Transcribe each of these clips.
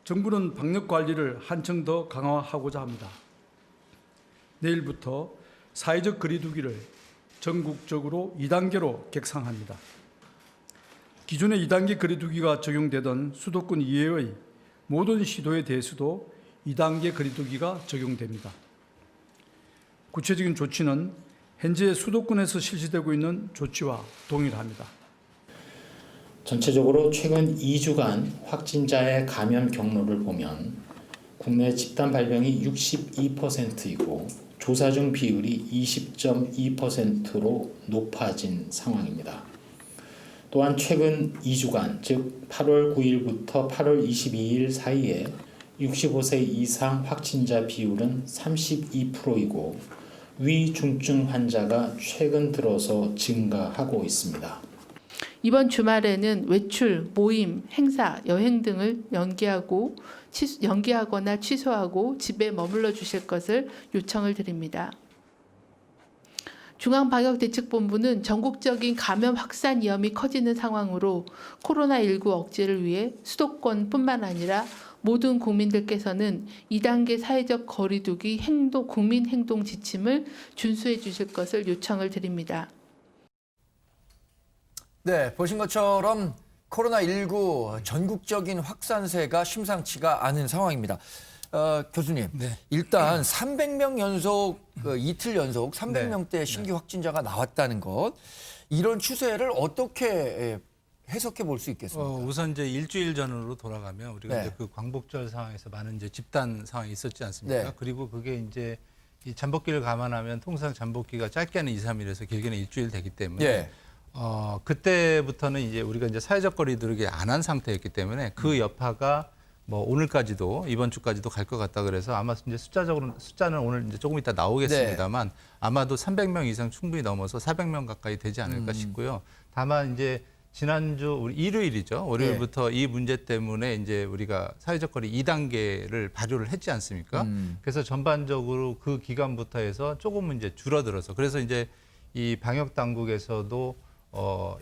정부는 방역 관리를 한층 더 강화하고자 합니다. 내일부터 사회적 거리두기를 전국적으로 2단계로 격상합니다. 기존의 2단계 거리두기가 적용되던 수도권 이외의 모든 시도에 대해서도 2단계 거리두기가 적용됩니다. 구체적인 조치는 현재 수도권에서 실시되고 있는 조치와 동일합니다. 전체적으로 최근 2주간 확진자의 감염 경로를 보면 국내 집단 발병이 62%이고 조사 중 비율이 20.2%로 높아진 상황입니다. 또한 최근 2주간, 즉 8월 9일부터 8월 22일 사이에 65세 이상 확진자 비율은 32%이고 위중증 환자가 최근 들어서 증가하고 있습니다. 이번 주말에는 외출, 모임, 행사, 여행 등을 연기하거나 취소하고 집에 머물러 주실 것을 요청을 드립니다. 중앙방역대책본부는 전국적인 감염 확산 위험이 커지는 상황으로 코로나19 억제를 위해 수도권뿐만 아니라 모든 국민들께서는 2단계 사회적 거리두기 국민 행동 지침을 준수해 주실 것을 요청을 드립니다. 네, 보신 것처럼 코로나19 전국적인 확산세가 심상치가 않은 상황입니다. 교수님, 네. 일단 300명 연속, 이틀 연속 300명대 신규 확진자가 나왔다는 것, 이런 추세를 어떻게 해석해 볼 수 있겠습니까? 우선 이제 일주일 전으로 돌아가면 우리가 네. 이제 그 광복절 상황에서 많은 이제 집단 상황이 있었지 않습니까? 네. 그리고 그게 이제 이 잠복기를 감안하면 통상 잠복기가 짧게는 2, 3일에서 길게는 일주일 되기 때문에 예. 그때부터는 이제 우리가 이제 사회적 거리두기 안 한 상태였기 때문에 그 여파가 뭐 오늘까지도 이번 주까지도 갈 것 같다 그래서 아마 이제 숫자는 오늘 이제 조금 이따 나오겠습니다만 아마도 300명 이상 충분히 넘어서 400명 가까이 되지 않을까 싶고요. 다만 이제 지난주 우리 일요일이죠. 월요일부터 이 문제 때문에 이제 우리가 사회적 거리 2단계를 발효를 했지 않습니까? 그래서 전반적으로 그 기간부터 해서 조금은 이제 줄어들어서 그래서 이제 이 방역 당국에서도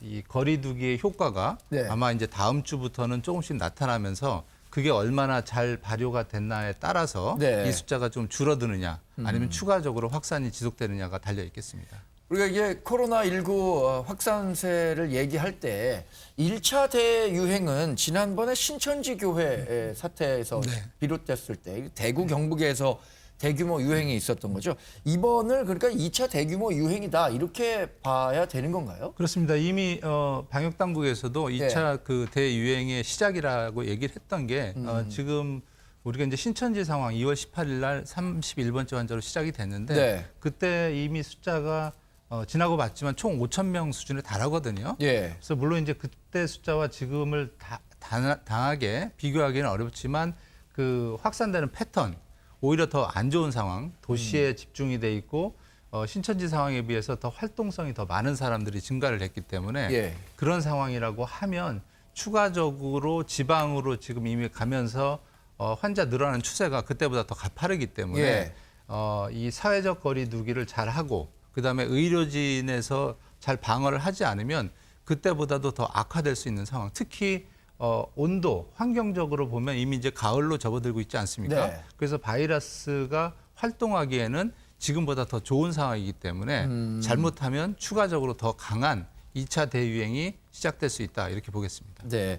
이 거리두기의 효과가 아마 이제 다음 주부터는 조금씩 나타나면서 그게 얼마나 잘 발효가 됐나에 따라서 이 숫자가 좀 줄어드느냐 아니면 추가적으로 확산이 지속되느냐가 달려 있겠습니다. 우리가 이게 코로나19 확산세를 얘기할 때 1차 대유행은 지난번에 신천지 교회 사태에서 비롯됐을 때 대구 경북에서 대규모 유행이 있었던 거죠. 이번을 그러니까 2차 대규모 유행이다 이렇게 봐야 되는 건가요? 그렇습니다. 이미 방역 당국에서도 2차 그 대유행의 시작이라고 얘기를 했던 게 지금 우리가 이제 신천지 상황 2월 18일 날 31번째 환자로 시작이 됐는데 그때 이미 숫자가 지나고 봤지만 총 5,000명 수준에 달하거든요. 그래서 물론 이제 그때 숫자와 지금을 당하게 비교하기는 어렵지만 그 확산되는 패턴 오히려 더 안 좋은 상황, 도시에 집중이 돼 있고 신천지 상황에 비해서 더 활동성이 더 많은 사람들이 증가를 했기 때문에 그런 상황이라고 하면 추가적으로 지방으로 지금 이미 가면서 환자 늘어나는 추세가 그때보다 더 가파르기 때문에 이 사회적 거리두기를 잘 하고 그다음에 의료진에서 잘 방어를 하지 않으면 그때보다도 더 악화될 수 있는 상황. 특히 온도, 환경적으로 보면 이미 이제 가을로 접어들고 있지 않습니까? 그래서 바이러스가 활동하기에는 지금보다 더 좋은 상황이기 때문에 잘못하면 추가적으로 더 강한 2차 대유행이 시작될 수 있다 이렇게 보겠습니다. 네.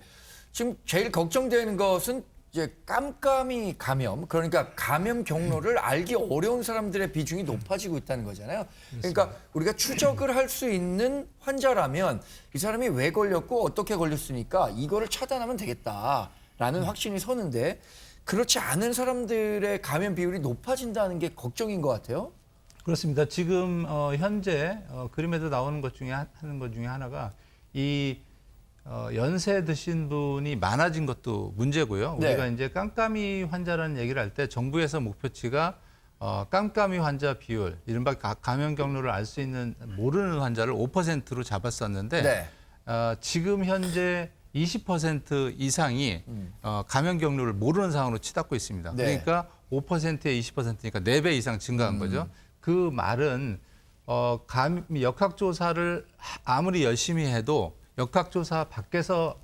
지금 제일 걱정되는 것은 이제 깜깜이 감염, 그러니까 감염 경로를 알기 어려운 사람들의 비중이 높아지고 있다는 거잖아요. 그러니까 우리가 추적을 할 수 있는 환자라면 이 사람이 왜 걸렸고 어떻게 걸렸으니까 이거를 차단하면 되겠다라는 확신이 서는데 그렇지 않은 사람들의 감염 비율이 높아진다는 게 걱정인 것 같아요. 그렇습니다. 지금 현재 그림에도 나오는 것 중에 하나가 이 연세 드신 분이 많아진 것도 문제고요. 우리가 이제 깜깜이 환자라는 얘기를 할 때 정부에서 목표치가 깜깜이 환자 비율, 이른바 감염 경로를 알 수 있는 모르는 환자를 5%로 잡았었는데 지금 현재 20% 이상이 감염 경로를 모르는 상황으로 치닫고 있습니다. 그러니까 5%에 20%니까 4배 이상 증가한 거죠. 그 말은 역학조사를 아무리 열심히 해도 역학조사 밖에서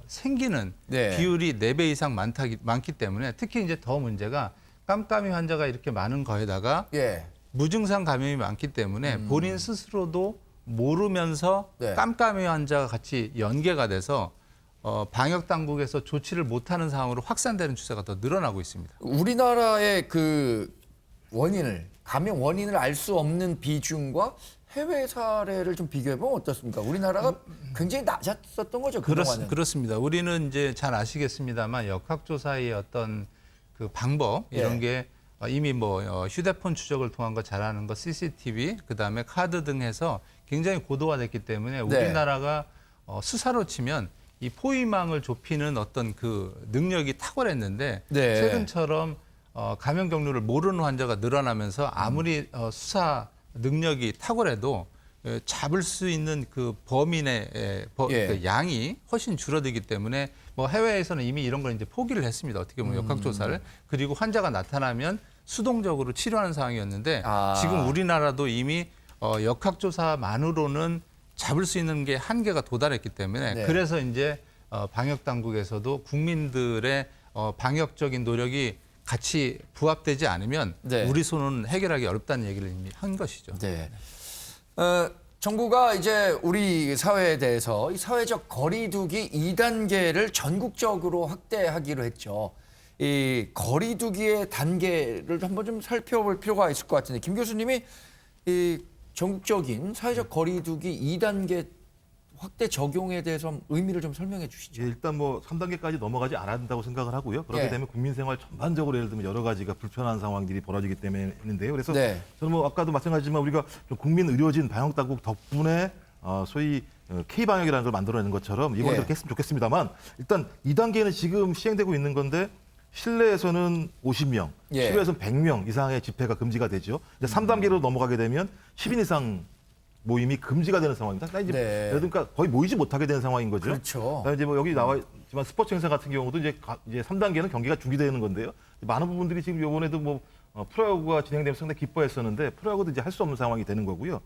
생기는 네. 비율이 4배 이상 많기 때문에 특히 이제 더 문제가 깜깜이 환자가 이렇게 많은 거에다가 예. 무증상 감염이 많기 때문에 본인 스스로도 모르면서 네. 깜깜이 환자가 같이 연계가 돼서 방역 당국에서 조치를 못하는 상황으로 확산되는 추세가 더 늘어나고 있습니다. 우리나라의 그 감염 원인을 알 수 없는 비중과 해외 사례를 좀 비교해보면 어떻습니까? 우리나라가 굉장히 낮았었던 거죠, 그동안은. 그렇습니다. 우리는 이제 잘 아시겠습니다만 역학조사의 어떤 그 방법 이런 예. 게 이미 뭐 휴대폰 추적을 통한 거 잘하는 거 CCTV 그다음에 카드 등 해서 굉장히 고도화됐기 때문에 우리나라가 수사로 치면 이 포위망을 좁히는 어떤 그 능력이 탁월했는데 네. 최근처럼 감염 경로를 모르는 환자가 늘어나면서 아무리 수사 능력이 탁월해도 잡을 수 있는 그 범인의 그 양이 훨씬 줄어들기 때문에 뭐 해외에서는 이미 이런 걸 이제 포기를 했습니다. 어떻게 보면 역학조사를. 그리고 환자가 나타나면 수동적으로 치료하는 상황이었는데 지금 우리나라도 이미 역학조사만으로는 잡을 수 있는 게 한계가 도달했기 때문에 네. 그래서 이제 방역 당국에서도 국민들의 방역적인 노력이 같이 부합되지 않으면 네. 우리 손은 해결하기 어렵다는 얘기를 이미 한 것이죠. 네. 정부가 이제 우리 사회에 대해서 이 사회적 거리두기 2단계를 전국적으로 확대하기로 했죠. 이 거리두기의 단계를 한번 좀 살펴볼 필요가 있을 것 같은데 김 교수님이 이 전국적인 사회적 거리두기 2단계 확대 적용에 대해서 의미를 좀 설명해 주시죠. 예, 일단 뭐 3단계까지 넘어가지 않아야 된다고 생각을 하고요. 그렇게 예. 되면 국민 생활 전반적으로 예를 들면 여러 가지가 불편한 상황들이 벌어지기 때문인데요. 그래서 네. 저는 뭐 아까도 마찬가지지만 우리가 좀 국민 의료진 방역 당국 덕분에 소위 K 방역이라는 걸 만들어내는 것처럼 이번 예. 그렇게 했으면 좋겠습니다만 일단 2단계는 지금 시행되고 있는 건데 실내에서는 50명, 예. 실외에서는 100명 이상의 집회가 금지가 되죠. 이제 3단계로 넘어가게 되면 10인 이상 모임이 금지가 되는 상황입니다. 이제 네. 그러니까 거의 모이지 못하게 되는 상황인 거죠. 그렇죠. 그다음에 이제 뭐 여기 나와 있지만 스포츠 행사 같은 경우도 이제 3단계는 경기가 중지되는 건데요. 많은 부분들이 지금 이번에도 뭐 프로야구가 진행되면서 상당히 기뻐했었는데 프로야구도 이제 할 수 없는 상황이 되는 거고요.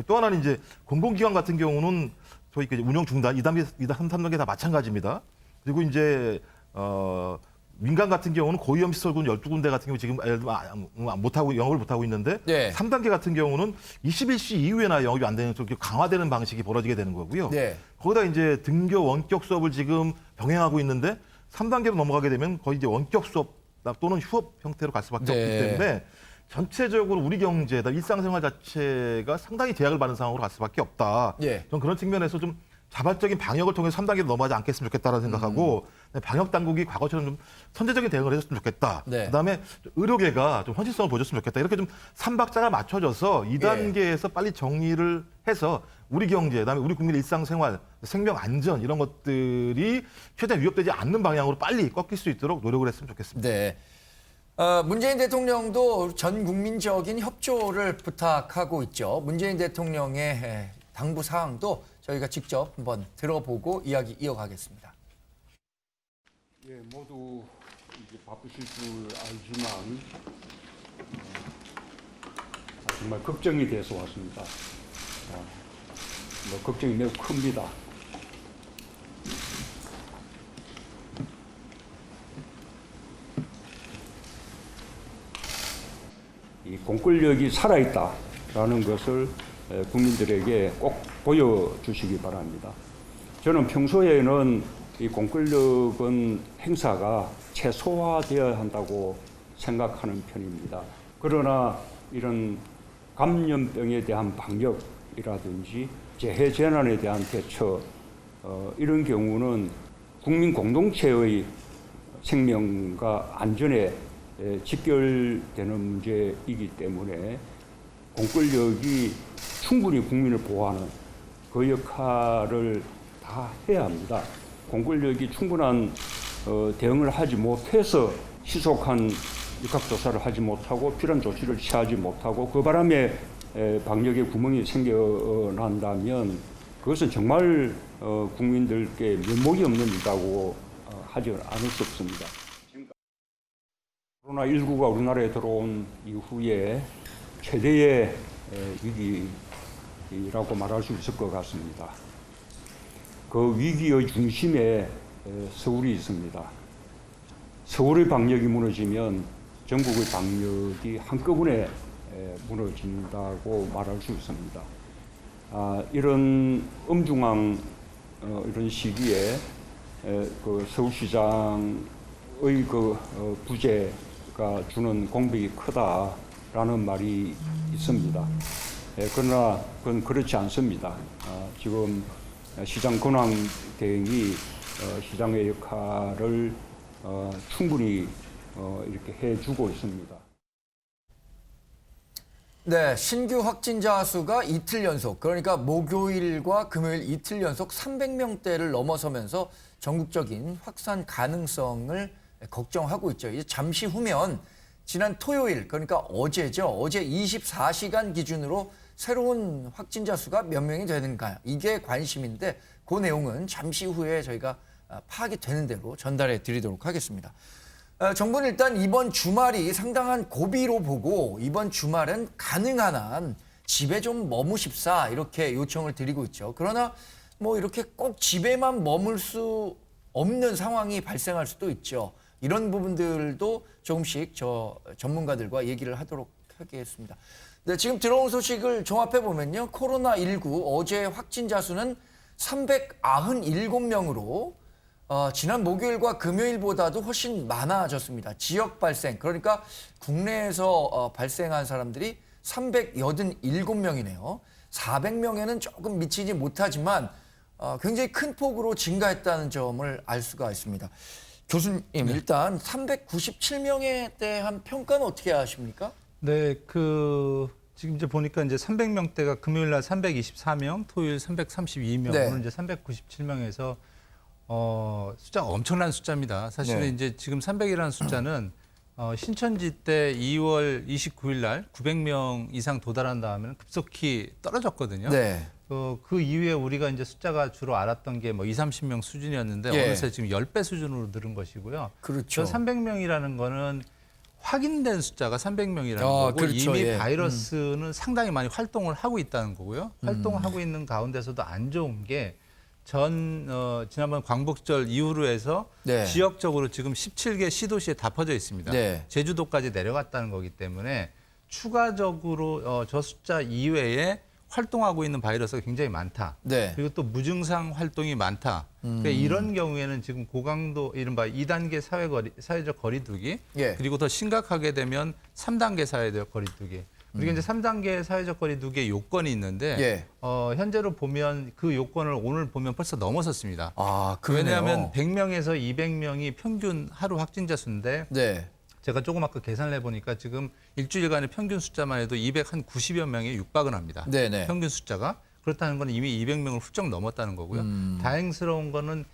또 하나는 이제 공공기관 같은 경우는 저희 운영 중단 2단계, 3단계 다 마찬가지입니다. 그리고 이제 민간 같은 경우는 고위험 시설군 12군데 같은 경우 지금 예를 들면 영업을 못하고 있는데 네. 3단계 같은 경우는 21시 이후에나 영업이 안 되는 쪽 강화되는 방식이 벌어지게 되는 거고요. 네. 거기다 이제 등교 원격 수업을 지금 병행하고 있는데 3단계로 넘어가게 되면 거의 이제 원격 수업 또는 휴업 형태로 갈 수밖에 네. 없기 때문에 전체적으로 우리 경제, 일상생활 자체가 상당히 제약을 받는 상황으로 갈 수밖에 없다. 예. 저는 그런 측면에서 좀 자발적인 방역을 통해서 3단계로 넘어가지 않겠으면 좋겠다라는 생각하고 방역 당국이 과거처럼 좀 선제적인 대응을 해줬으면 좋겠다. 네. 그다음에 의료계가 좀 헌신성을 보여줬으면 좋겠다. 이렇게 좀 3박자가 맞춰져서 2단계에서 빨리 정리를 해서 우리 경제, 그다음에 우리 국민의 일상생활, 생명 안전 이런 것들이 최대한 위협되지 않는 방향으로 빨리 꺾일 수 있도록 노력을 했으면 좋겠습니다. 네. 문재인 대통령도 전 국민적인 협조를 부탁하고 있죠. 문재인 대통령의 당부 사항도 저희가 직접 한번 들어보고 이야기 이어가겠습니다. 예, 모두 이제 바쁘실 줄 알지만 정말 걱정이 돼서 왔습니다. 뭐 걱정이 매우 큽니다. 이 공권력이 살아있다라는 것을 국민들에게 꼭 보여주시기 바랍니다. 저는 평소에는 이 공권력은 행사가 최소화되어야 한다고 생각하는 편입니다. 그러나 이런 감염병에 대한 방역이라든지 재해 재난에 대한 대처 이런 경우는 국민 공동체의 생명과 안전에 직결되는 문제이기 때문에 공권력이 충분히 국민을 보호하는 그 역할을 다 해야 합니다. 공권력이 충분한 대응을 하지 못해서 시속한 역학조사를 하지 못하고 필요한 조치를 취하지 못하고 그 바람에 방역에 구멍이 생겨난다면 그것은 정말 국민들께 면목이 없는 일이라고 하지 않을 수 없습니다. 코로나19가 우리나라에 들어온 이후에 최대의 위기라고 말할 수 있을 것 같습니다. 그 위기의 중심에 서울이 있습니다. 서울의 방역이 무너지면 전국의 방역이 한꺼번에 무너진다고 말할 수 있습니다. 이런 엄중한 이런 시기에 그 서울시장의 그 부재가 주는 공백이 크다라는 말이 있습니다. 그러나 그건 그렇지 않습니다. 지금 시장 권한 대행이 시장의 역할을 충분히 이렇게 해주고 있습니다. 네, 신규 확진자 수가 이틀 연속, 그러니까 목요일과 금요일 이틀 연속 300명대를 넘어서면서 전국적인 확산 가능성을 걱정하고 있죠. 이제 잠시 후면 지난 토요일, 그러니까 어제죠. 어제 24시간 기준으로 새로운 확진자 수가 몇 명이 되는가, 이게 관심인데 그 내용은 잠시 후에 저희가 파악이 되는 대로 전달해 드리도록 하겠습니다. 정부는 일단 이번 주말이 상당한 고비로 보고 이번 주말은 가능한 한 집에 좀 머무십사 이렇게 요청을 드리고 있죠. 그러나 뭐 이렇게 꼭 집에만 머물 수 없는 상황이 발생할 수도 있죠. 이런 부분들도 조금씩 전문가들과 얘기를 하도록 하겠습니다. 네, 지금 들어온 소식을 종합해 보면요. 코로나19 어제 확진자 수는 397명으로 지난 목요일과 금요일보다도 훨씬 많아졌습니다. 지역 발생, 그러니까 국내에서 발생한 사람들이 387명이네요. 400명에는 조금 미치지 못하지만 굉장히 큰 폭으로 증가했다는 점을 알 수가 있습니다. 교수님, 일단 397명에 대한 평가는 어떻게 하십니까? 네, 지금 이제 보니까 이제 300명대가 금요일 날 324명, 토요일 332명, 네. 오늘 이제 397명에서 숫자가 엄청난 숫자입니다. 사실은 네. 이제 지금 300이라는 숫자는 신천지 때 2월 29일 날 900명 이상 도달한 다음에는 급속히 떨어졌거든요. 네. 그 이후에 우리가 이제 숫자가 주로 알았던 게 뭐 20, 30명 수준이었는데 예. 어느새 지금 10배 수준으로 늘은 것이고요. 그렇죠. 300명이라는 거는 확인된 숫자가 300명이라는 아, 거고 그렇죠. 이미 예. 바이러스는 상당히 많이 활동을 하고 있다는 거고요. 활동을 하고 있는 가운데서도 안 좋은 게 지난번 광복절 이후로 해서 네. 지역적으로 지금 17개 시도시에 다 퍼져 있습니다. 네. 제주도까지 내려갔다는 거기 때문에 추가적으로 저 숫자 이외에 활동하고 있는 바이러스가 굉장히 많다. 네. 그리고 또 무증상 활동이 많다. 그러니까 이런 경우에는 지금 고강도 이른바 2단계 사회적 거리두기, 예. 그리고 더 심각하게 되면 3단계 사회적 거리두기. 우리가 이제 3단계 사회적 거리두기의 요건이 있는데 예. 현재로 보면 그 요건을 오늘 보면 벌써 넘어섰습니다. 아, 그러네요. 왜냐하면 100명에서 200명이 평균 하루 확진자 수인데 네. 제가 조금 아까 계산을 해보니까 지금 일주일간의 평균 숫자만 해도 290여 명에 육박은 합니다. 네네. 평균 숫자가. 그렇다는 건 이미 200명을 훌쩍 넘었다는 거고요. 다행스러운 거는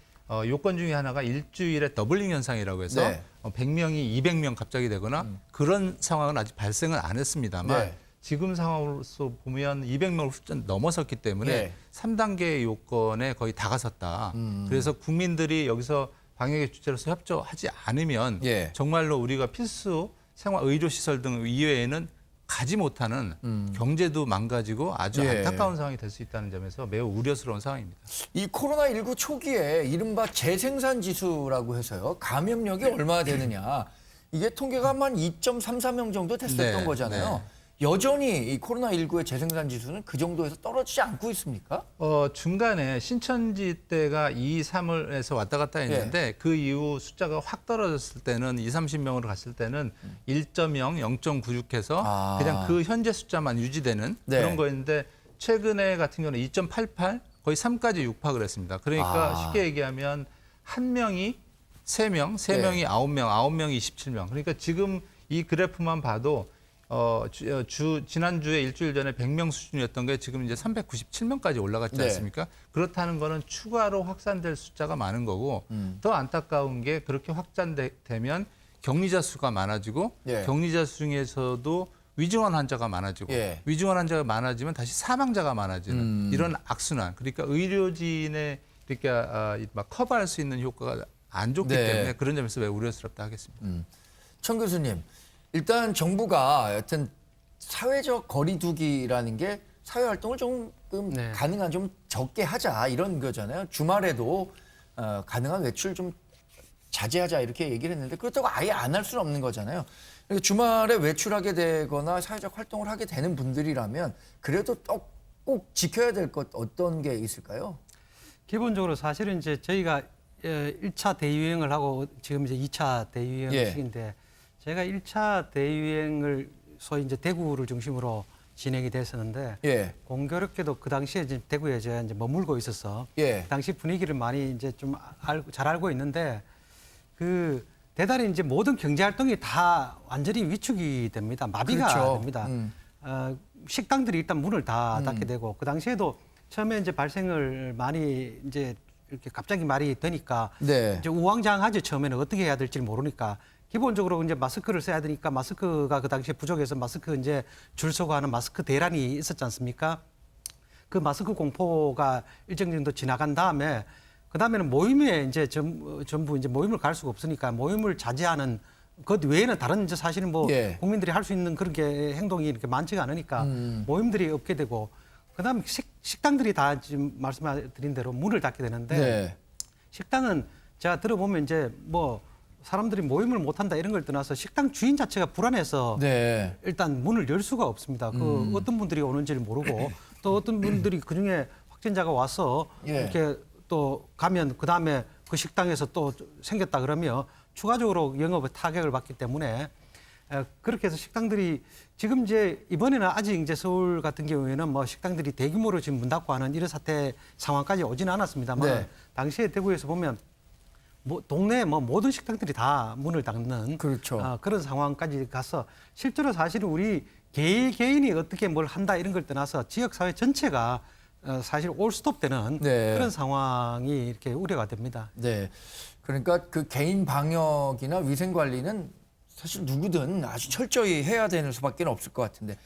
요건 중에 하나가 일주일에 더블링 현상이라고 해서 네. 100명이 200명 갑자기 되거나 그런 상황은 아직 발생은 안 했습니다만 네. 지금 상황으로서 보면 200명을 훌쩍 넘어섰기 때문에 네. 3단계 요건에 거의 다가섰다. 그래서 국민들이 여기서 방역의 주체로서 협조하지 않으면 예. 정말로 우리가 필수 생활 의료시설 등 이외에는 가지 못하는 경제도 망가지고 아주 예. 안타까운 상황이 될 수 있다는 점에서 매우 우려스러운 상황입니다. 이 코로나19 초기에 이른바 재생산 지수라고 해서요. 감염력이 얼마나 되느냐. 이게 통계가 한 2.34명 정도 됐었던 네, 거잖아요. 여전히 이 코로나19의 재생산 지수는 그 정도에서 떨어지지 않고 있습니까? 중간에 신천지 때가 2, 3월에서 왔다 갔다 했는데 그 이후 숫자가 확 떨어졌을 때는 2, 30명으로 갔을 때는 1.0, 0.96해서 그냥 그 현재 숫자만 유지되는 네. 그런 거였는데 최근에 같은 경우는 2.88 거의 3까지 육박을 했습니다. 그러니까 쉽게 얘기하면 한 명이 3명, 3명이 9명, 9명이 27명. 그러니까 지금 이 그래프만 봐도 지난주에 일주일 전에 100명 수준이었던 게 지금 이제 397명까지 올라갔지 네. 않습니까? 그렇다는 거는 추가로 확산될 숫자가 많은 거고 더 안타까운 게 그렇게 확산되면 격리자 수가 많아지고 예. 격리자 수 중에서도 위중한 환자가 많아지고 예. 위중한 환자가 많아지면 다시 사망자가 많아지는 이런 악순환. 그러니까 의료진의 이렇게 막 커버할 수 있는 효과가 안 좋기 네. 때문에 그런 점에서 매우 우려스럽다 하겠습니다. 천 교수님, 일단 정부가 여튼 사회적 거리두기라는 게 사회 활동을 좀 조금 네. 가능한 좀 적게 하자 이런 거잖아요. 주말에도 가능한 외출 좀 자제하자 이렇게 얘기를 했는데 그렇다고 아예 안 할 수는 없는 거잖아요. 그러니까 주말에 외출하게 되거나 사회적 활동을 하게 되는 분들이라면 그래도 또 꼭 지켜야 될 것 어떤 게 있을까요? 기본적으로 사실은 이제 저희가 1차 대유행을 하고 지금 이제 2차 대유행 예. 시기인데 제가 1차 대유행을 소위 이제 대구를 중심으로 진행이 됐었는데 예. 공교롭게도 그 당시에 이제 대구에 제가 이제 머물고 있어서 예. 그 당시 분위기를 많이 이제 좀 잘 알고 있는데 그 대단히 이제 모든 경제 활동이 다 완전히 위축이 됩니다. 마비가 그렇죠. 됩니다. 식당들이 일단 문을 다 닫게 되고 그 당시에도 처음에 이제 발생을 많이 이제 이렇게 갑자기 말이 되니까 네. 이제 우왕좌왕하죠. 처음에는 어떻게 해야 될지 모르니까 기본적으로 이제 마스크를 써야 되니까 마스크가 그 당시에 부족해서 마스크 이제 줄 서고 하는 마스크 대란이 있었지 않습니까? 그 마스크 공포가 일정 정도 지나간 다음에 그 다음에는 모임에 이제 전부 이제 모임을 갈 수가 없으니까 모임을 자제하는 그 외에는 다른 이제 사실은 뭐 예. 국민들이 할 수 있는 그런 게 행동이 이렇게 많지가 않으니까 모임들이 없게 되고 그다음에 식당들이 다 지금 말씀드린 대로 문을 닫게 되는데 네. 식당은 제가 들어보면 이제 뭐 사람들이 모임을 못 한다 이런 걸 떠나서 식당 주인 자체가 불안해서 네. 일단 문을 열 수가 없습니다. 그 어떤 분들이 오는지를 모르고 또 어떤 분들이 그중에 확진자가 와서 예. 이렇게 또 가면 그다음에 그 식당에서 또 생겼다 그러면 추가적으로 영업에 타격을 받기 때문에 그렇게 해서 식당들이 지금 이제 이번에는 아직 이제 서울 같은 경우에는 뭐 식당들이 대규모로 지금 문 닫고 하는 이런 사태 상황까지 오지는 않았습니다만 네. 당시에 대구에서 보면 뭐 동네 뭐 모든 식당들이 다 문을 닫는 그렇죠. 그런 상황까지 가서 실제로 사실은 우리 개인이 어떻게 뭘 한다 이런 걸 떠나서 지역 사회 전체가 사실 올스톱 되는 네. 그런 상황이 이렇게 우려가 됩니다. 네. 그러니까 그 개인 방역이나 위생 관리는 사실 누구든 아주 철저히 해야 되는 수밖에 없을 것 같은데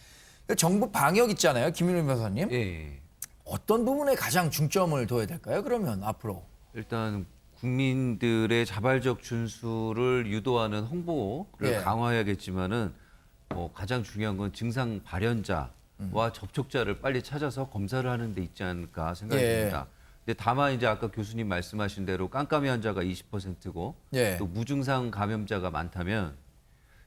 정부 방역 있잖아요, 김윤우 변호사님. 예. 어떤 부분에 가장 중점을 둬야 될까요? 그러면 앞으로. 일단 국민들의 자발적 준수를 유도하는 홍보를 예. 강화해야겠지만은 가장 중요한 건 증상 발현자와 접촉자를 빨리 찾아서 검사를 하는 데 있지 않을까 생각이 예. 듭니다. 근데 다만 이제 아까 교수님 말씀하신 대로 깜깜이 환자가 20%고 예. 또 무증상 감염자가 많다면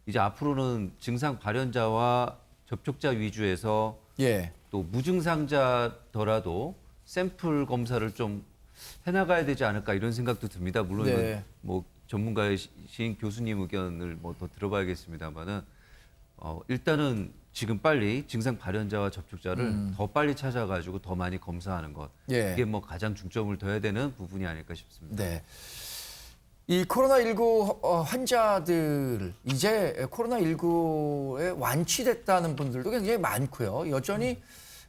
이제 앞으로는 증상 발현자와 접촉자 위주에서 예. 또 무증상자더라도 샘플 검사를 좀 해나가야 되지 않을까 이런 생각도 듭니다. 물론 네. 이건 뭐 전문가이신 교수님 의견을 뭐 더 들어봐야겠습니다만은 일단은 지금 빨리 증상 발현자와 접촉자를 더 빨리 찾아가지고 더 많이 검사하는 것 예. 이게 뭐 가장 중점을 둬야 되는 부분이 아닐까 싶습니다. 네. 이 코로나19 환자들 이제 코로나19에 완치됐다는 분들도 굉장히 많고요. 여전히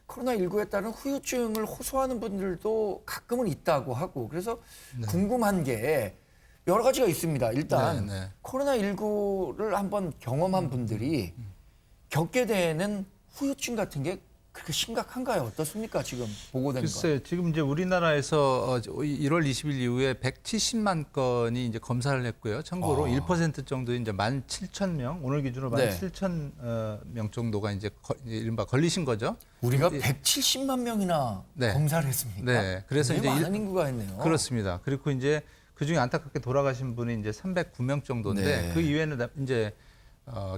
코로나19에 따른 후유증을 호소하는 분들도 가끔은 있다고 하고 그래서 궁금한 게 여러 가지가 있습니다. 일단 네, 네. 코로나19를 한번 경험한 분들이 겪게 되는 후유증 같은 게 그렇게 심각한가요? 어떻습니까? 지금 보고된 거. 글쎄요. 지금 이제 우리나라에서 1월 20일 이후에 170만 건이 이제 검사를 했고요. 참고로 1% 정도 이제 17,000명, 오늘 기준으로 네. 17,000명 정도가 이제 이른바 걸리신 거죠. 우리가 170만 명이나 네. 검사를 했습니까? 네. 그래서 굉장히 이제 많은 인구가 했네요. 그렇습니다. 그리고 이제 그중에 안타깝게 돌아가신 분이 이제 309명 정도인데 네. 그 이외에는 이제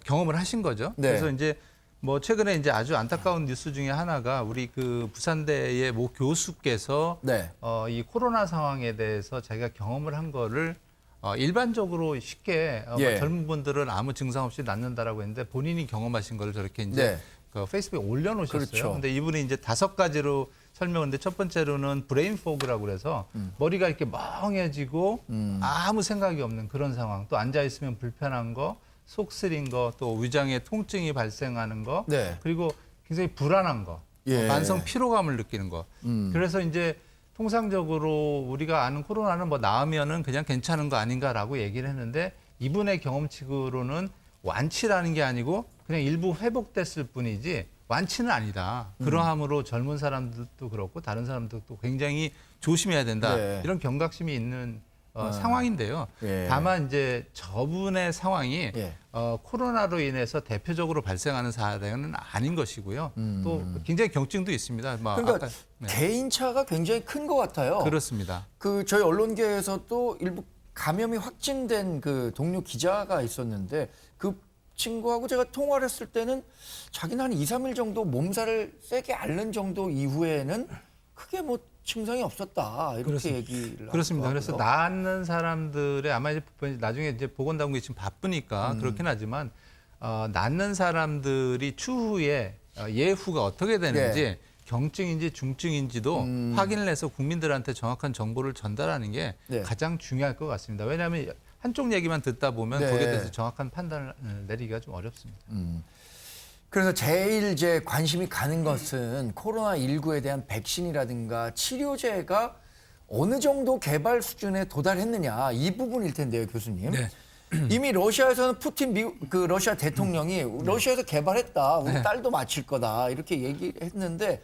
경험을 하신 거죠. 네. 그래서 이제 뭐 최근에 이제 아주 안타까운 뉴스 중에 하나가 우리 그 부산대의 모 교수께서 네. 이 코로나 상황에 대해서 자기가 경험을 한 거를 일반적으로 쉽게 예. 젊은 분들은 아무 증상 없이 낫는다라고 했는데 본인이 경험하신 거를 저렇게 이제 네. 그 페이스북에 올려놓으셨어요. 그렇죠. 근데 이분이 이제 5가지로 설명했는데 첫 번째로는 브레인 포그라고 그래서 머리가 이렇게 멍해지고 아무 생각이 없는 그런 상황. 또 앉아 있으면 불편한 거, 속 쓰린 거, 또 위장에 통증이 발생하는 거, 네. 그리고 굉장히 불안한 거, 예. 만성 피로감을 느끼는 거. 그래서 이제 통상적으로 우리가 아는 코로나는 뭐 나으면은 그냥 괜찮은 거 아닌가라고 얘기를 했는데 이분의 경험치로는 완치라는 게 아니고 그냥 일부 회복됐을 뿐이지 완치는 아니다. 그러함으로 젊은 사람들도 그렇고 다른 사람들도 굉장히 조심해야 된다. 네. 이런 경각심이 있는 상황인데요. 예. 다만 이제 저분의 상황이 예. 코로나로 인해서 대표적으로 발생하는 사례는 아닌 것이고요. 또 굉장히 경증도 있습니다. 뭐 그러니까 아까, 네. 개인차가 굉장히 큰 것 같아요. 그렇습니다. 그 저희 언론계에서도 일부 감염이 확진된 그 동료 기자가 있었는데 그 친구하고 제가 통화를 했을 때는 자기는 한 2, 3일 정도 몸살을 세게 앓는 정도 이후에는 크게 뭐 증상이 없었다 이렇게 얘기를 그렇습니다. 하더라고요. 그래서 낫는 사람들의 아마 이제 나중에 이제 보건당국이 지금 바쁘니까 그렇긴 하지만 낫는 사람들이 추후에 예후가 어떻게 되는지 네. 경증인지 중증인지도 확인을 해서 국민들한테 정확한 정보를 전달하는 게 네. 가장 중요할 것 같습니다. 왜냐하면 한쪽 얘기만 듣다 보면 네. 거기에 대해서 정확한 판단을 내리기가 좀 어렵습니다. 그래서 제일 이제 관심이 가는 것은 코로나19에 대한 백신이라든가 치료제가 어느 정도 개발 수준에 도달했느냐 이 부분일 텐데요, 교수님. 네. 이미 러시아에서는 푸틴 그 러시아 대통령이 러시아에서 개발했다, 우리 딸도 맞힐 거다 이렇게 얘기했는데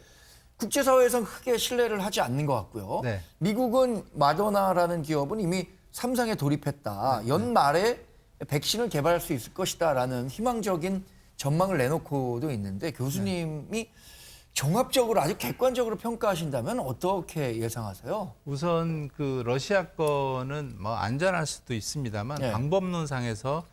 국제사회에서는 크게 신뢰를 하지 않는 것 같고요. 네. 미국은 마더나라는 기업은 이미 3상에 돌입했다. 연말에 백신을 개발할 수 있을 것이다라는 희망적인 전망을 내놓고도 있는데 교수님이 종합적으로 아주 객관적으로 평가하신다면 어떻게 예상하세요? 우선 그 러시아 거는 뭐 안전할 수도 있습니다만 네. 방법론상에서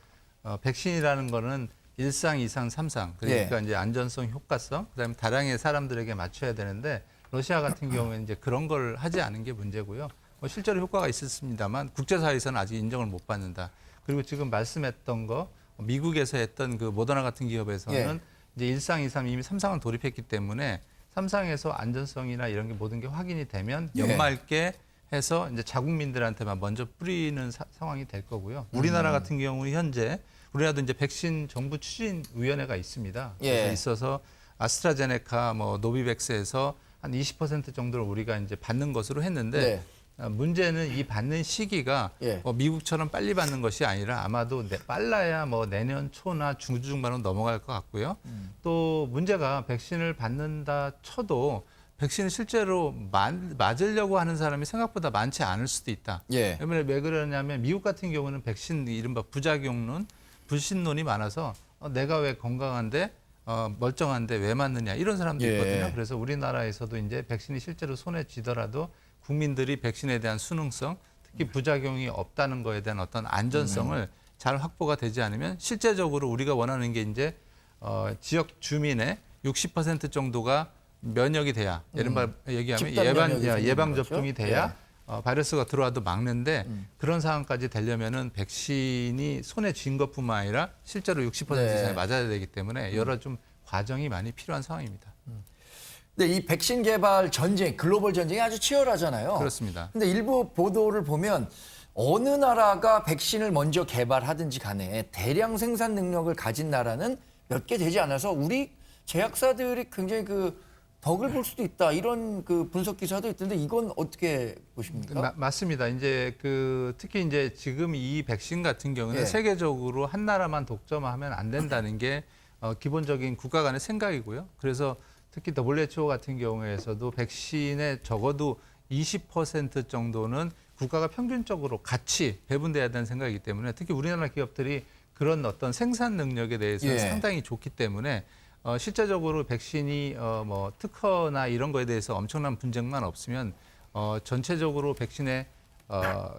백신이라는 거는 1상, 2상, 3상 그러니까 이제 안전성, 효과성 그다음에 다량의 사람들에게 맞춰야 되는데 러시아 같은 경우에는 이제 그런 걸 하지 않은 게 문제고요. 뭐 실제로 효과가 있었습니다만 국제사회에서는 아직 인정을 못 받는다. 그리고 지금 말씀했던 거 미국에서 했던 그 모더나 같은 기업에서는 이제 1상, 2상 이미 3상을 돌입했기 때문에 3상에서 안전성이나 이런 게 모든 게 확인이 되면 연말께 해서 이제 자국민들한테만 먼저 뿌리는 상황이 될 거고요. 우리나라 같은 경우 현재 우리나라도 이제 백신 정부 추진 위원회가 있습니다. 그래서 있어서 아스트라제네카, 뭐 노비백스에서 한 20% 정도를 우리가 이제 받는 것으로 했는데 문제는 이 받는 시기가 뭐 미국처럼 빨리 받는 것이 아니라 아마도 빨라야 뭐 내년 초나 중반으로 넘어갈 것 같고요. 또 문제가 백신을 받는다 쳐도 백신을 실제로 맞으려고 하는 사람이 생각보다 많지 않을 수도 있다. 왜 그러냐면 미국 같은 경우는 백신 이른바 부작용론, 불신론이 많아서 내가 왜 건강한데 멀쩡한데 왜 맞느냐 이런 사람도 있거든요. 그래서 우리나라에서도 이제 백신이 실제로 손에 쥐더라도 국민들이 백신에 대한 수능성, 특히 부작용이 없다는 거에 대한 어떤 안전성을 잘 확보가 되지 않으면 실제적으로 우리가 원하는 게 이제 지역 주민의 60% 정도가 면역이 돼야 이른바 얘기하면 예방 접종이 돼야 바이러스가 들어와도 막는데 그런 상황까지 되려면은 백신이 손에 쥔 것뿐만 아니라 실제로 60% 이상이 맞아야 되기 때문에 여러 좀 과정이 많이 필요한 상황입니다. 근데 이 백신 개발 전쟁, 글로벌 전쟁이 아주 치열하잖아요. 그렇습니다. 근데 일부 보도를 보면 어느 나라가 백신을 먼저 개발하든지 간에 대량 생산 능력을 가진 나라는 몇 개 되지 않아서 우리 제약사들이 굉장히 그 덕을 볼 수도 있다. 이런 그 분석 기사도 있던데 이건 어떻게 보십니까? 맞습니다. 이제 그 특히 이제 지금 이 백신 같은 경우는 세계적으로 한 나라만 독점하면 안 된다는 게 기본적인 국가 간의 생각이고요. 그래서 특히 WHO 같은 경우에서도 백신의 적어도 20% 정도는 국가가 평균적으로 같이 배분돼야 되는 생각이기 때문에 특히 우리나라 기업들이 그런 어떤 생산 능력에 대해서 상당히 좋기 때문에 실제적으로 백신이 뭐 특허나 이런 거에 대해서 엄청난 분쟁만 없으면 전체적으로 백신의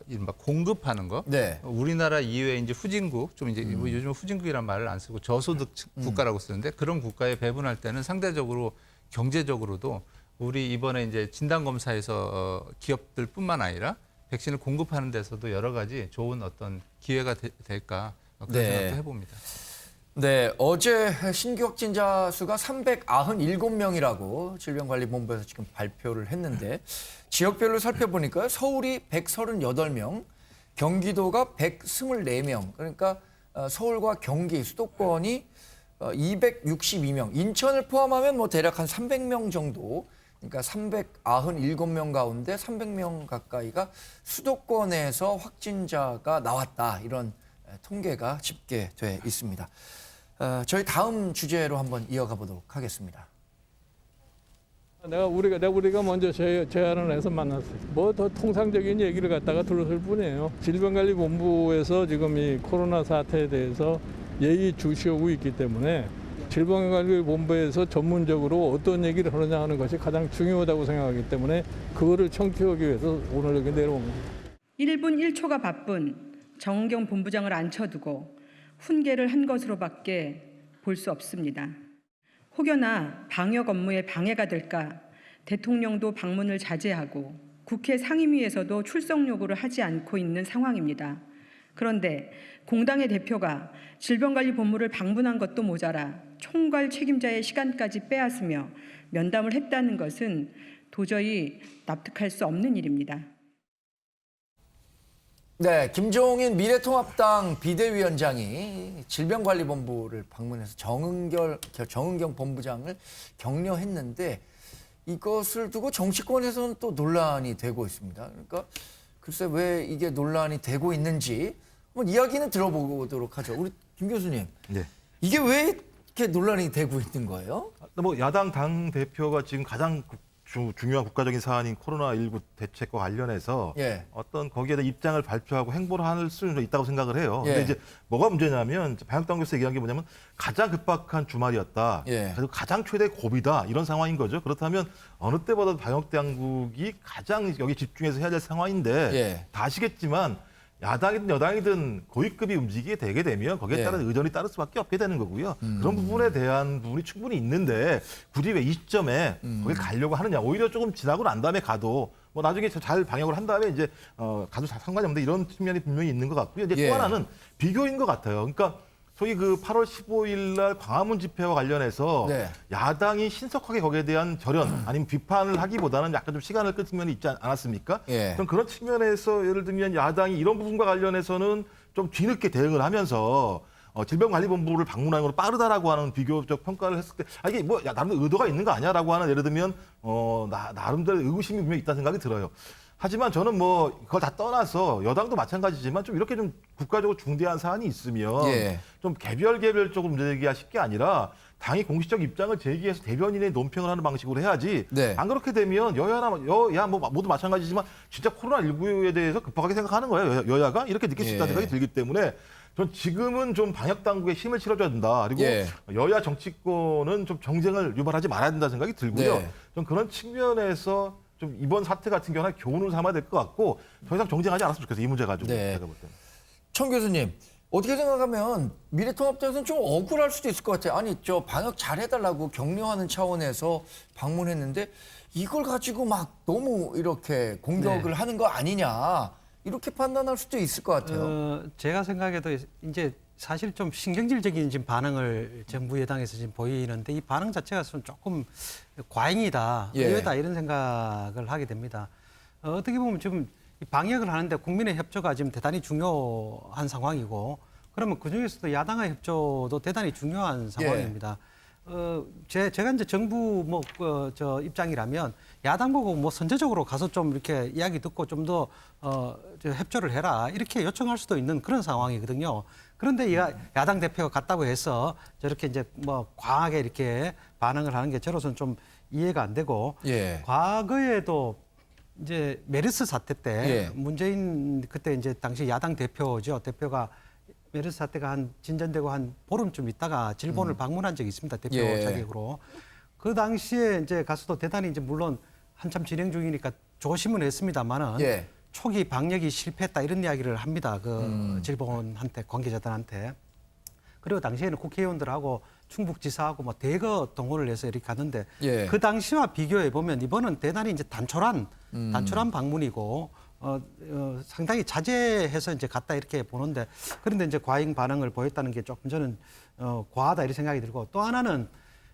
이른바 공급하는 거 우리나라 이외에 이제 후진국 좀 이제 요즘 후진국이란 말을 안 쓰고 저소득 국가라고 쓰는데 그런 국가에 배분할 때는 상대적으로 경제적으로도 우리 이번에 이제 진단 검사에서 기업들뿐만 아니라 백신을 공급하는 데서도 여러 가지 좋은 어떤 기회가 될까 그런 생각도 해봅니다. 네, 어제 신규 확진자 수가 397명이라고 질병관리본부에서 지금 발표를 했는데 지역별로 살펴보니까 서울이 138명, 경기도가 124명, 그러니까 서울과 경기, 수도권이 262명, 인천을 포함하면 뭐 대략 한 300명 정도, 그러니까 397명 가운데 300명 가까이가 수도권에서 확진자가 나왔다, 이런 통계가 집계돼 있습니다. 저희 다음 주제로 한번 이어가 보도록 하겠습니다. 우리가 먼저 제안을 해서 만났어요. 뭐 더 통상적인 얘기를 갖다가 들었을 뿐이에요. 질병관리본부에서 지금 이 코로나 사태에 대해서 예의주시하고 있기 때문에 질병관리본부에서 전문적으로 어떤 얘기를 하느냐 하는 것이 가장 중요하다고 생각하기 때문에 그거를 청취하기 위해서 오늘 여기 내려온 겁니다. 1분 1초가 바쁜 정은경 본부장을 앉혀두고 훈계를 한 것으로밖에 볼 수 없습니다. 혹여나 방역 업무에 방해가 될까 대통령도 방문을 자제하고 국회 상임위에서도 출석 요구를 하지 않고 있는 상황입니다. 그런데 공당의 대표가 질병관리본부를 방문한 것도 모자라 총괄 책임자의 시간까지 빼앗으며 면담을 했다는 것은 도저히 납득할 수 없는 일입니다. 네, 김종인 미래통합당 비대위원장이 질병관리본부를 방문해서 정은경 본부장을 격려했는데 이것을 두고 정치권에서는 또 논란이 되고 있습니다. 그러니까 글쎄 왜 이게 논란이 되고 있는지 한번 이야기는 들어보도록 하죠. 우리 김 교수님, 네. 이게 왜 이렇게 논란이 되고 있는 거예요? 뭐 야당 당 대표가 지금 가장 중요한 국가적인 사안인 코로나19 대책과 관련해서 예. 어떤 거기에 대한 입장을 발표하고 행보를 할 수는 있다고 생각을 해요. 예. 근데 이제 뭐가 문제냐면 방역당국에서 얘기한 게 뭐냐면 가장 급박한 주말이었다. 예. 그리고 가장 최대 고비다. 이런 상황인 거죠. 그렇다면 어느 때보다 방역당국이 가장 여기 집중해서 해야 될 상황인데 예. 다 아시겠지만 야당이든 여당이든 고위급이 움직이게 되게 되면 거기에 따른 의전이 따를 수밖에 없게 되는 거고요. 그런 부분에 대한 부분이 충분히 있는데 굳이 왜 이 시점에 거기 가려고 하느냐. 오히려 조금 지나고 난 다음에 가도 뭐 나중에 잘 방역을 한 다음에 이제 가도 상관이 없는데 이런 측면이 분명히 있는 것 같고요. 이제 예. 또 하나는 비교인 것 같아요. 그러니까 소위 그 8월 15일 날 광화문 집회와 관련해서 네. 야당이 신속하게 거기에 대한 절연 아니면 비판을 하기보다는 약간 좀 시간을 끌 측면이 있지 않았습니까? 예. 그럼 그런 측면에서 예를 들면 야당이 이런 부분과 관련해서는 좀 뒤늦게 대응을 하면서 질병관리본부를 방문하는 걸 빠르다라고 하는 비교적 평가를 했을 때 이게 뭐 나름대로 의도가 있는 거 아니야라고 하는 예를 들면 나름대로 의구심이 분명히 있다는 생각이 들어요. 하지만 저는 뭐 그걸 다 떠나서 여당도 마찬가지지만 좀 이렇게 좀 국가적으로 중대한 사안이 있으면 예. 좀 개별적으로 문제 제기하실 게 아니라 당이 공식적 입장을 제기해서 대변인의 논평을 하는 방식으로 해야지. 네. 안 그렇게 되면 여야 뭐 모두 마찬가지지만 진짜 코로나19에 대해서 급하게 생각하는 거예요. 여야가 이렇게 느낄 수 있다는 생각이 들기 때문에 전 지금은 좀 방역 당국에 힘을 실어줘야 된다. 그리고 예. 여야 정치권은 좀 정쟁을 유발하지 말아야 된다는 생각이 들고요. 네. 좀 그런 측면에서 좀 이번 사태 같은 경우는 교훈을 삼아야 될 것 같고 더 이상 정쟁하지 않았으면 좋겠어요. 이 문제 가지고. 네. 제가 볼 때는. 청 교수님, 어떻게 생각하면 미래통합당에서는 좀 억울할 수도 있을 것 같아요. 아니, 저 방역 잘해달라고 격려하는 차원에서 방문했는데 이걸 가지고 막 너무 이렇게 공격을 하는 거 아니냐 이렇게 판단할 수도 있을 것 같아요. 제가 생각해도 이제 사실 좀 신경질적인 지금 반응을 정부 여당에서 지금 보이는데 이 반응 자체가 좀 조금 과잉이다, 예. 의외다 이런 생각을 하게 됩니다. 어떻게 보면 지금 이 방역을 하는데 국민의 협조가 지금 대단히 중요한 상황이고 그러면 그중에서도 야당의 협조도 대단히 중요한 상황입니다. 제가 이제 정부 저 입장이라면 야당 보고 뭐 선제적으로 가서 좀 이렇게 이야기 듣고 좀 더 협조를 해라 이렇게 요청할 수도 있는 그런 상황이거든요. 그런데 야당 대표가 갔다고 해서 저렇게 이제 뭐 과하게 이렇게 반응을 하는 게 저로서는 좀 이해가 안 되고 예. 과거에도 이제 메르스 사태 때 예. 문재인 그때 이제 당시 야당 대표가 메르스 사태가 진전되고 한 보름쯤 있다가 질본을 방문한 적이 있습니다. 대표 예. 자격으로. 그 당시에 이제 가서도 대단히 이제 물론 한참 진행 중이니까 조심은 했습니다만은 예. 초기 방역이 실패했다 이런 이야기를 합니다. 그 질본한테 관계자들한테. 그리고 당시에는 국회의원들하고 충북지사하고 뭐 대거 동원을 해서 이렇게 갔는데 예. 그 당시와 비교해 보면 이번은 대단히 이제 단촐한 방문이고 상당히 자제해서 이제 갔다 이렇게 보는데 그런데 이제 과잉 반응을 보였다는 게 조금 저는 과하다 이런 생각이 들고 또 하나는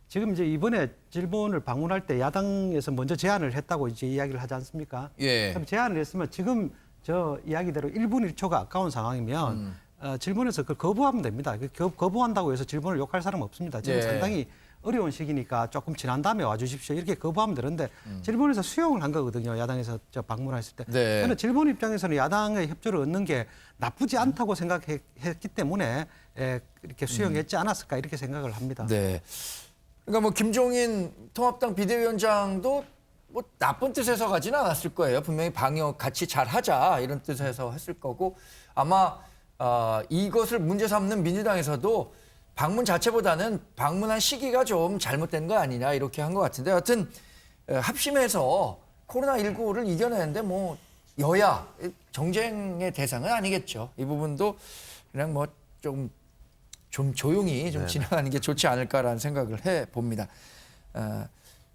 지금 이제 이번에 질본을 방문할 때 야당에서 먼저 제안을 했다고 이제 이야기를 하지 않습니까? 예. 그럼 제안을 했으면 지금 저 이야기대로 1분 1초가 아까운 상황이면 질본에서 그걸 거부하면 됩니다. 거부한다고 해서 질본을 욕할 사람은 없습니다. 지금 예. 상당히 어려운 시기니까 조금 지난 다음에 와주십시오. 이렇게 거부하면 되는데 질본에서 수용을 한 거거든요. 야당에서 저 방문했을 때. 네. 저는 질본 입장에서는 야당의 협조를 얻는 게 나쁘지 않다고 생각했기 때문에 이렇게 수용했지 않았을까 이렇게 생각을 합니다. 네. 그러니까 뭐 김종인 통합당 비대위원장도 뭐 나쁜 뜻에서 가지는 않았을 거예요. 분명히 방역 같이 잘 하자 이런 뜻에서 했을 거고 아마 이것을 문제 삼는 민주당에서도 방문 자체보다는 방문한 시기가 좀 잘못된 거 아니냐 이렇게 한 것 같은데 여하튼 합심해서 코로나19를 이겨내는데 뭐 여야 정쟁의 대상은 아니겠죠. 이 부분도 그냥 뭐 좀 조용히 좀 지나가는 게 좋지 않을까라는 생각을 해봅니다.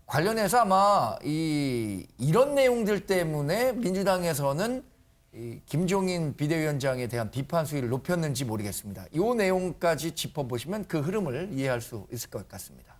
관련해서 아마 이런 내용들 때문에 민주당에서는 이 김종인 비대위원장에 대한 비판 수위를 높였는지 모르겠습니다. 이 내용까지 짚어보시면 그 흐름을 이해할 수 있을 것 같습니다.